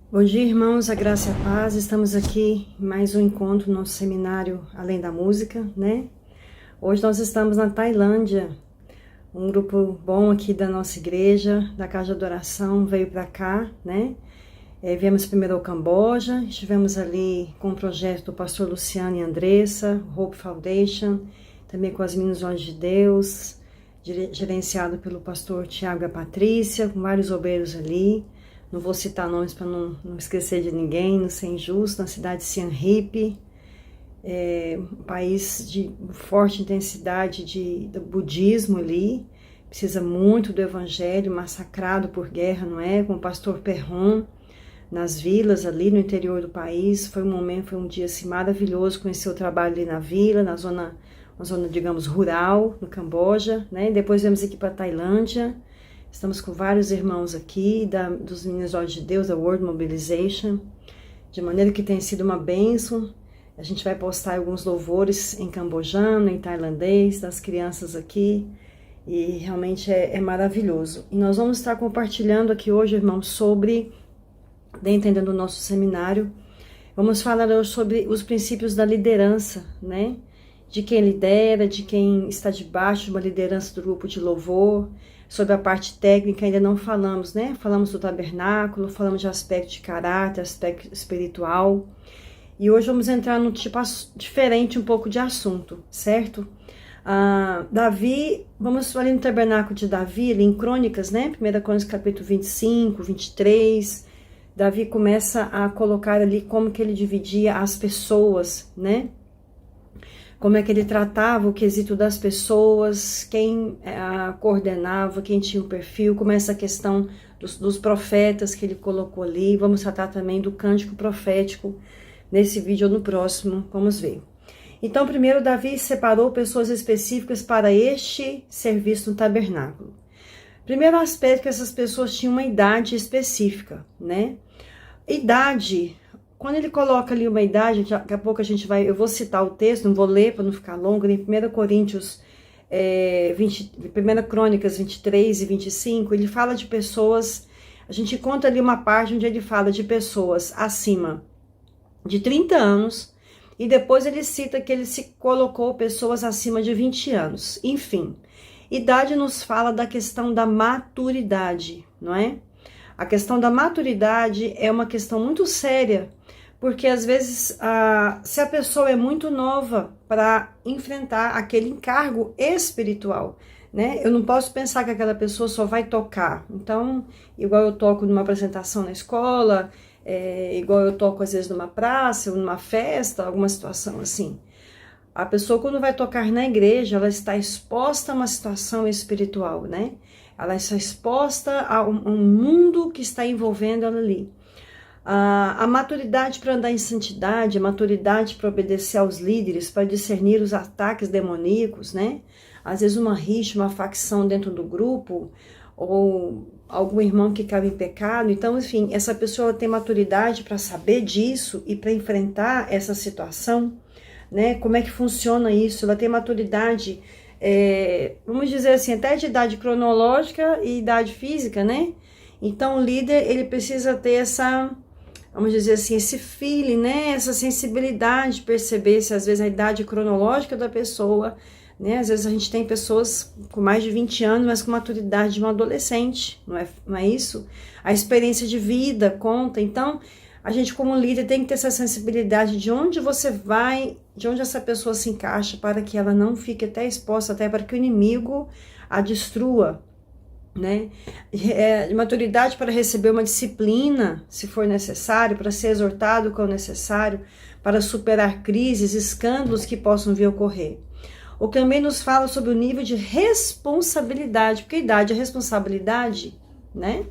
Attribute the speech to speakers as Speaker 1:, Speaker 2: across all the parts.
Speaker 1: Bom dia, irmãos, a graça e a paz. Estamos aqui em mais um encontro no nosso seminário Além da Música, né? Hoje nós estamos na Tailândia. Um grupo bom aqui da nossa igreja, da Casa de Adoração, veio para cá, né? Viemos primeiro ao Camboja, estivemos ali com o projeto do pastor Luciano e Andressa, Hope Foundation, também com as Meninas Olhos de Deus, gerenciado pelo pastor Tiago e a Patrícia, com vários obreiros ali. Não vou citar nomes para não esquecer de ninguém, não ser injusto, na cidade de Siem Reap, um país de forte intensidade do budismo ali, precisa muito do evangelho, massacrado por guerra, não é? Com o pastor Perron, nas vilas ali no interior do país. Foi um dia assim, maravilhoso conhecer o trabalho ali na vila, uma zona, digamos, rural, no Camboja, né? Depois viemos aqui para a Tailândia. Estamos com vários irmãos aqui, dos Meninos Olhos de Deus, da World Mobilization, de maneira que tem sido uma bênção. A gente vai postar alguns louvores em cambojano, em tailandês, das crianças aqui, e realmente é maravilhoso. E nós vamos estar compartilhando aqui hoje, irmãos, sobre, dentro do nosso seminário, vamos falar hoje sobre os princípios da liderança, né? De quem lidera, de quem está debaixo de uma liderança do grupo de louvor. Sobre a parte técnica ainda não falamos, né? Falamos do tabernáculo, falamos de aspecto de caráter, aspecto espiritual. E hoje vamos entrar num tipo diferente um pouco de assunto, certo? Davi, vamos ali no tabernáculo de Davi, ali em Crônicas, né? 1 Crônicas capítulo 25, 23. Davi começa a colocar ali como que ele dividia as pessoas, né? Como é que ele tratava o quesito das pessoas, quem coordenava, quem tinha o perfil, como é essa questão dos profetas que ele colocou ali. Vamos tratar também do cântico profético nesse vídeo ou no próximo, vamos ver. Então, primeiro, Davi separou pessoas específicas para este serviço no tabernáculo. Primeiro aspecto, que essas pessoas tinham uma idade específica, né? Idade... Quando ele coloca ali uma idade, daqui a pouco eu vou citar o texto, não vou ler para não ficar longo, em 1 Coríntios 1 Crônicas 23 e 25, ele fala de pessoas, a gente conta ali uma parte onde ele fala de pessoas acima de 30 anos, e depois ele cita que ele se colocou pessoas acima de 20 anos. Enfim, idade nos fala da questão da maturidade, não é? A questão da maturidade é uma questão muito séria, porque às vezes, se a pessoa é muito nova para enfrentar aquele encargo espiritual, né? Eu não posso pensar que aquela pessoa só vai tocar. Então, igual eu toco numa apresentação na escola, igual eu toco às vezes numa praça, ou numa festa, alguma situação assim. A pessoa, quando vai tocar na igreja, ela está exposta a uma situação espiritual, né? Ela está exposta a um mundo que está envolvendo ela ali. A maturidade para andar em santidade, a maturidade para obedecer aos líderes, para discernir os ataques demoníacos, né? Às vezes uma rixa, uma facção dentro do grupo, ou algum irmão que cabe em pecado. Então, enfim, essa pessoa tem maturidade para saber disso e para enfrentar essa situação, né? Como é que funciona isso? Ela tem maturidade, vamos dizer assim, até de idade cronológica e idade física, né? Então, o líder, ele precisa ter essa, vamos dizer assim, esse feeling, né? Essa sensibilidade de perceber se às vezes a idade cronológica da pessoa, né? Às vezes a gente tem pessoas com mais de 20 anos, mas com maturidade de um adolescente, não é isso? A experiência de vida conta. Então, a gente como líder tem que ter essa sensibilidade de onde você vai, de onde essa pessoa se encaixa, para que ela não fique até exposta, até para que o inimigo a destrua, né? Maturidade para receber uma disciplina, se for necessário, para ser exortado quando necessário, para superar crises, escândalos que possam vir a ocorrer. O que também nos fala sobre o nível de responsabilidade, porque a idade é responsabilidade, né?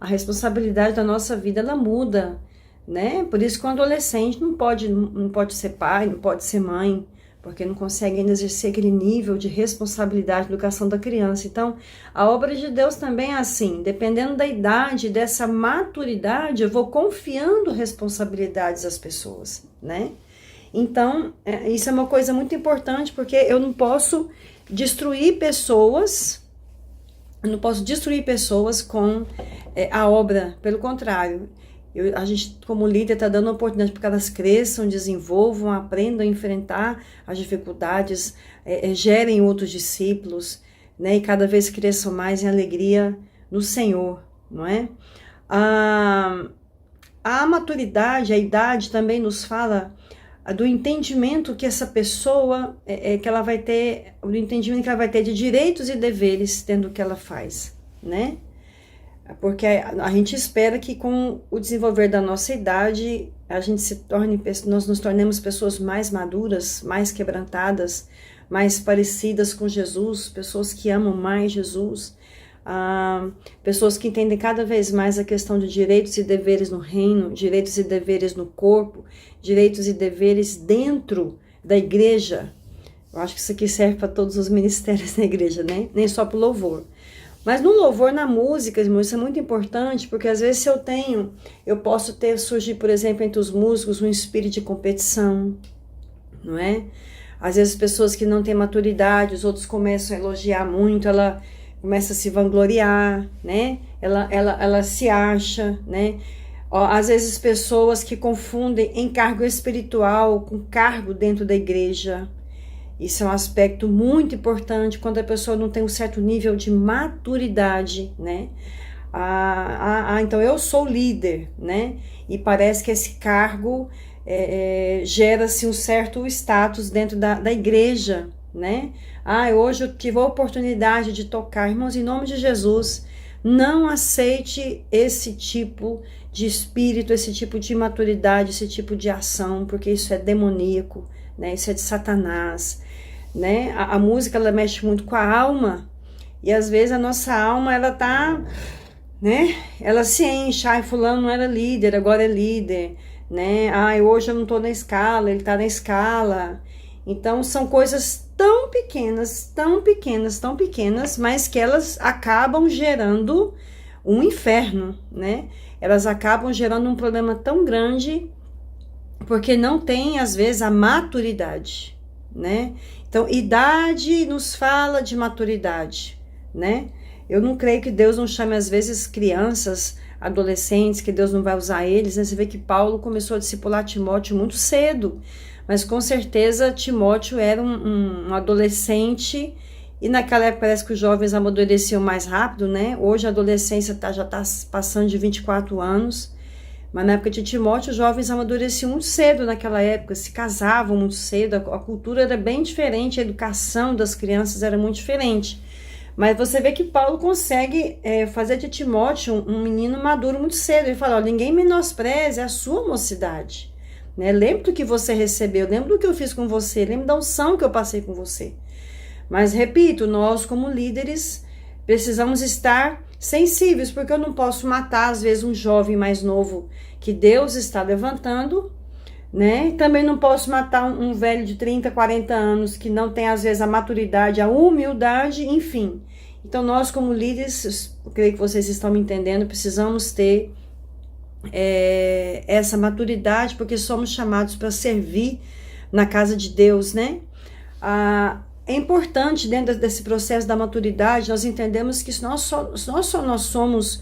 Speaker 1: A responsabilidade da nossa vida, ela muda, né? Por isso que um adolescente não pode ser pai, não pode ser mãe, porque não consegue ainda exercer aquele nível de responsabilidade da educação da criança. Então, a obra de Deus também é assim, dependendo da idade, dessa maturidade, eu vou confiando responsabilidades às pessoas, né? Então, isso é uma coisa muito importante, porque eu não posso destruir pessoas, com a obra, pelo contrário. A gente, como líder, está dando oportunidade para que elas cresçam, desenvolvam, aprendam a enfrentar as dificuldades, gerem outros discípulos, né? E cada vez cresçam mais em alegria no Senhor, não é? A maturidade, a idade também nos fala do entendimento que essa pessoa, que ela vai ter, do entendimento que ela vai ter de direitos e deveres dentro do que ela faz, né? Porque a gente espera que com o desenvolver da nossa idade, nós nos tornemos pessoas mais maduras, mais quebrantadas, mais parecidas com Jesus, pessoas que amam mais Jesus, pessoas que entendem cada vez mais a questão de direitos e deveres no reino, direitos e deveres no corpo, direitos e deveres dentro da igreja. Eu acho que isso aqui serve para todos os ministérios da igreja, né? Nem só para o louvor. Mas no louvor, na música, irmãos, isso é muito importante, porque às vezes eu posso surgir, por exemplo, entre os músicos um espírito de competição, não é? Às vezes pessoas que não têm maturidade, os outros começam a elogiar muito, ela começa a se vangloriar, né? Ela se acha, né? Às vezes pessoas que confundem encargo espiritual com cargo dentro da igreja. Isso é um aspecto muito importante quando a pessoa não tem um certo nível de maturidade, né? Então eu sou líder, né? E parece que esse cargo gera-se um certo status dentro da igreja, né? Hoje eu tive a oportunidade de tocar. Irmãos, em nome de Jesus, não aceite esse tipo de espírito, esse tipo de maturidade, esse tipo de ação, porque isso é demoníaco, né? Isso é de Satanás, né? A música, ela mexe muito com a alma, e às vezes a nossa alma, ela tá, né? Ela se enche. Fulano não era líder, agora é líder, né? Hoje eu não tô na escala, ele tá na escala. Então são coisas tão pequenas, tão pequenas, tão pequenas, mas que elas acabam gerando um inferno, né? Elas acabam gerando um problema tão grande, porque não tem, às vezes, a maturidade, né? Então, idade nos fala de maturidade, né? Eu não creio que Deus não chame, às vezes, crianças, adolescentes, que Deus não vai usar eles, né? Você vê que Paulo começou a discipular Timóteo muito cedo, mas com certeza Timóteo era um adolescente, e naquela época parece que os jovens amadureciam mais rápido, né? Hoje a adolescência já está passando de 24 anos, mas na época de Timóteo, os jovens amadureciam muito cedo naquela época, se casavam muito cedo, a cultura era bem diferente, a educação das crianças era muito diferente. Mas você vê que Paulo consegue fazer de Timóteo um menino maduro muito cedo. Ele fala, ninguém menospreze a sua mocidade, né? Lembra do que você recebeu, lembra do que eu fiz com você, lembra da unção que eu passei com você. Mas, repito, nós como líderes precisamos estar sensíveis, porque eu não posso matar, às vezes, um jovem mais novo que Deus está levantando, né? Também não posso matar um velho de 30, 40 anos que não tem, às vezes, a maturidade, a humildade, enfim. Então, nós como líderes, eu creio que vocês estão me entendendo, precisamos ter essa maturidade, porque somos chamados para servir na casa de Deus, né? É importante, dentro desse processo da maturidade, nós entendemos que nós somos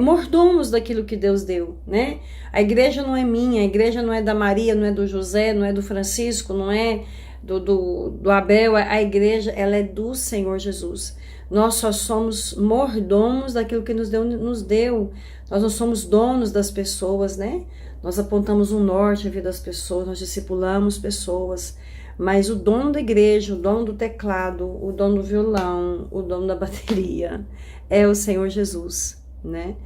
Speaker 1: mordomos daquilo que Deus deu, né? A igreja não é minha, a igreja não é da Maria, não é do José, não é do Francisco, não é do Abel. A igreja, ela é do Senhor Jesus. Nós só somos mordomos daquilo que nos deu. Nós não somos donos das pessoas, né? Nós apontamos um norte à vida das pessoas, nós discipulamos pessoas, mas o dono da igreja, o dono do teclado, o dono do violão, o dono da bateria é o Senhor Jesus, né?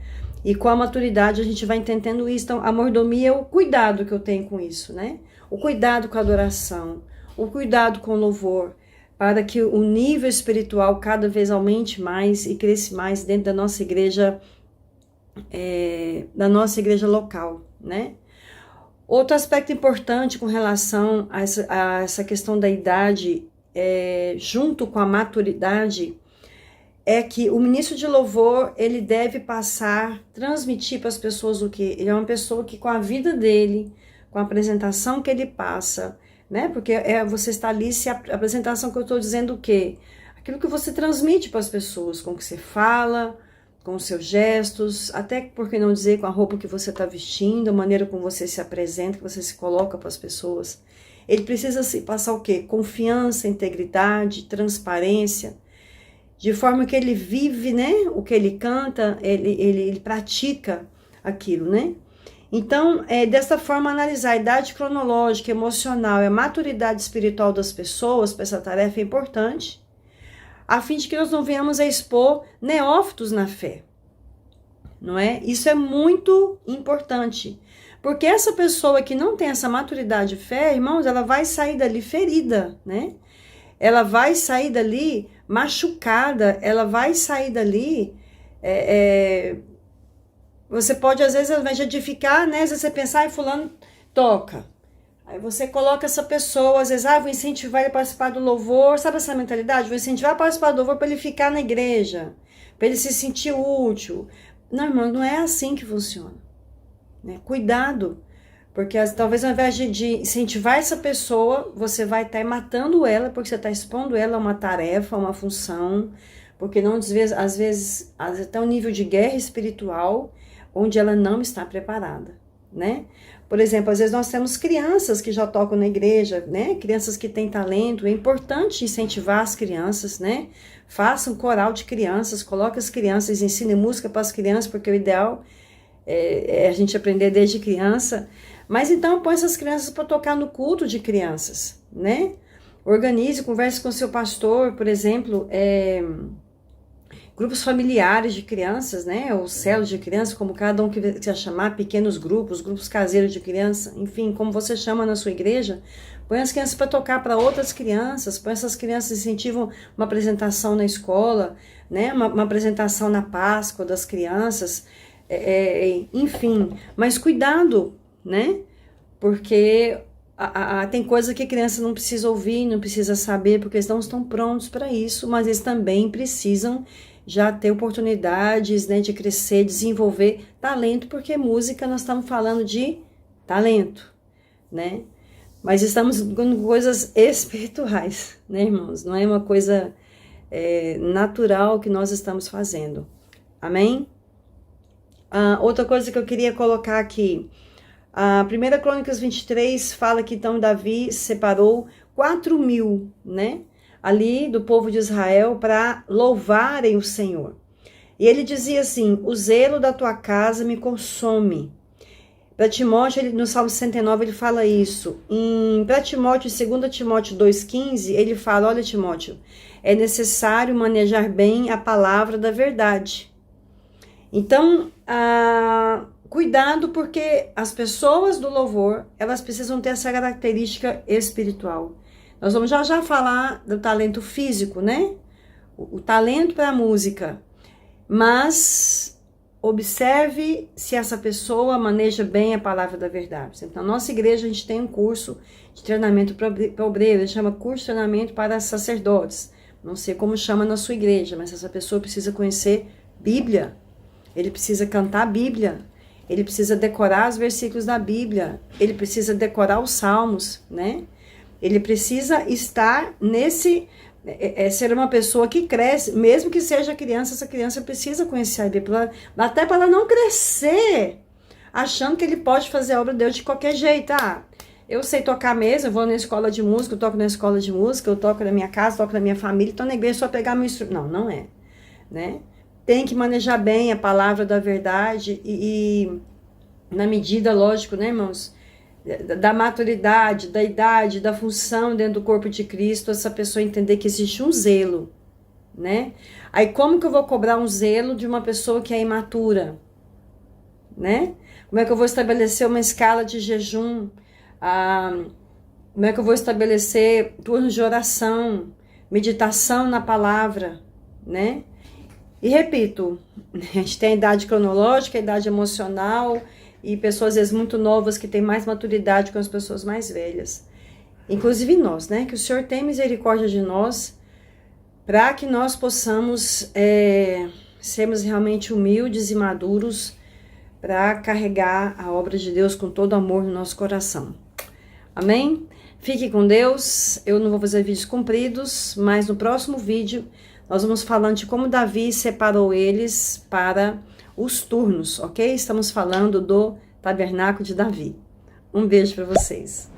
Speaker 1: E com a maturidade a gente vai entendendo isso. Então, a mordomia é o cuidado que eu tenho com isso, né? O cuidado com a adoração, o cuidado com o louvor, para que o nível espiritual cada vez aumente mais e cresça mais dentro da nossa igreja local, né? Outro aspecto importante com relação a essa questão da idade, junto com a maturidade, é que o ministro de louvor, ele deve transmitir para as pessoas o quê? Ele é uma pessoa que, com a vida dele, com a apresentação que ele passa, né? Porque você está ali, a apresentação que eu estou dizendo o quê? Aquilo que você transmite para as pessoas, com o que você fala, com os seus gestos, até por que não dizer com a roupa que você está vestindo, a maneira como você se apresenta, que você se coloca para as pessoas. Ele precisa se passar o quê? Confiança, integridade, transparência, de forma que ele vive, né? O que ele canta, ele pratica aquilo, né? Então, dessa forma, analisar a idade cronológica, emocional e a maturidade espiritual das pessoas para essa tarefa é importante, a fim de que nós não venhamos a expor neófitos na fé, não é? Isso é muito importante, porque essa pessoa que não tem essa maturidade de fé, irmãos, ela vai sair dali ferida, né? Ela vai sair dali machucada, ela vai sair dali... Você pode, às vezes, ao invés de edificar, né? Às vezes você pensar, fulano toca. Aí você coloca essa pessoa, às vezes, vou incentivar ele a participar do louvor. Sabe essa mentalidade? Vou incentivar a participar do louvor para ele ficar na igreja, para ele se sentir útil. Não, irmão, não é assim que funciona. Né? Cuidado, porque talvez ao invés de incentivar essa pessoa, você vai estar matando ela, porque você está expondo ela a uma tarefa, a uma função, porque não, às vezes até um nível de guerra espiritual, onde ela não está preparada, né? Por exemplo, às vezes nós temos crianças que já tocam na igreja, né? Crianças que têm talento, é importante incentivar as crianças, né? Faça um coral de crianças, coloque as crianças, ensine música para as crianças, porque o ideal é a gente aprender desde criança. Mas então põe essas crianças para tocar no culto de crianças, né? Organize, converse com seu pastor, por exemplo, grupos familiares de crianças, né, ou células de crianças, como cada um quiser chamar, pequenos grupos, grupos caseiros de criança, enfim, como você chama na sua igreja, põe as crianças para tocar para outras crianças, põe essas crianças, incentivam uma apresentação na escola, né, uma apresentação na Páscoa das crianças, enfim, mas cuidado, né, porque tem coisa que a criança não precisa ouvir, não precisa saber, porque eles não estão prontos para isso, mas eles também precisam já ter oportunidades, né, de crescer, desenvolver talento, porque música nós estamos falando de talento, né? Mas estamos com coisas espirituais, né, irmãos? Não é uma coisa natural que nós estamos fazendo. Amém? Outra coisa que eu queria colocar aqui, a 1 Crônicas 23 fala que então Davi separou 4.000, né? Ali do povo de Israel para louvarem o Senhor. E ele dizia assim, o zelo da tua casa me consome. Para Timóteo, no Salmo 69, ele fala isso. Para Timóteo, em 2 Timóteo 2,15, ele fala, olha Timóteo, é necessário manejar bem a palavra da verdade. Então, cuidado, porque as pessoas do louvor, elas precisam ter essa característica espiritual. Nós vamos já falar do talento físico, né? O talento para a música. Mas observe se essa pessoa maneja bem a palavra da verdade. Então, na nossa igreja, a gente tem um curso de treinamento para obreiro, ele chama curso de treinamento para sacerdotes. Não sei como chama na sua igreja, mas essa pessoa precisa conhecer Bíblia. Ele precisa cantar a Bíblia. Ele precisa decorar os versículos da Bíblia. Ele precisa decorar os salmos, né? Ele precisa estar ser uma pessoa que cresce, mesmo que seja criança, essa criança precisa conhecer a Bíblia, até para ela não crescer, achando que ele pode fazer a obra de Deus de qualquer jeito. Eu sei tocar mesmo, eu vou na escola de música, eu toco na escola de música, eu toco na minha casa, toco na minha família, então na igreja só pegar meu instrumento. Não é, né? Tem que manejar bem a palavra da verdade e na medida, lógico, né, irmãos, da maturidade, da idade, da função dentro do corpo de Cristo, essa pessoa entender que existe um zelo, né? Aí como que eu vou cobrar um zelo de uma pessoa que é imatura, né? Como é que eu vou estabelecer uma escala de jejum? Como é que eu vou estabelecer turnos de oração, meditação na palavra, né? E repito, a gente tem a idade cronológica, a idade emocional, e pessoas, às vezes, muito novas que têm mais maturidade que as pessoas mais velhas. Inclusive nós, né? Que o Senhor tem misericórdia de nós, para que nós possamos sermos realmente humildes e maduros para carregar a obra de Deus com todo amor no nosso coração. Amém? Fique com Deus. Eu não vou fazer vídeos compridos, mas no próximo vídeo Nós vamos falando de como Davi separou eles para os turnos, ok? Estamos falando do tabernáculo de Davi. Um beijo para vocês.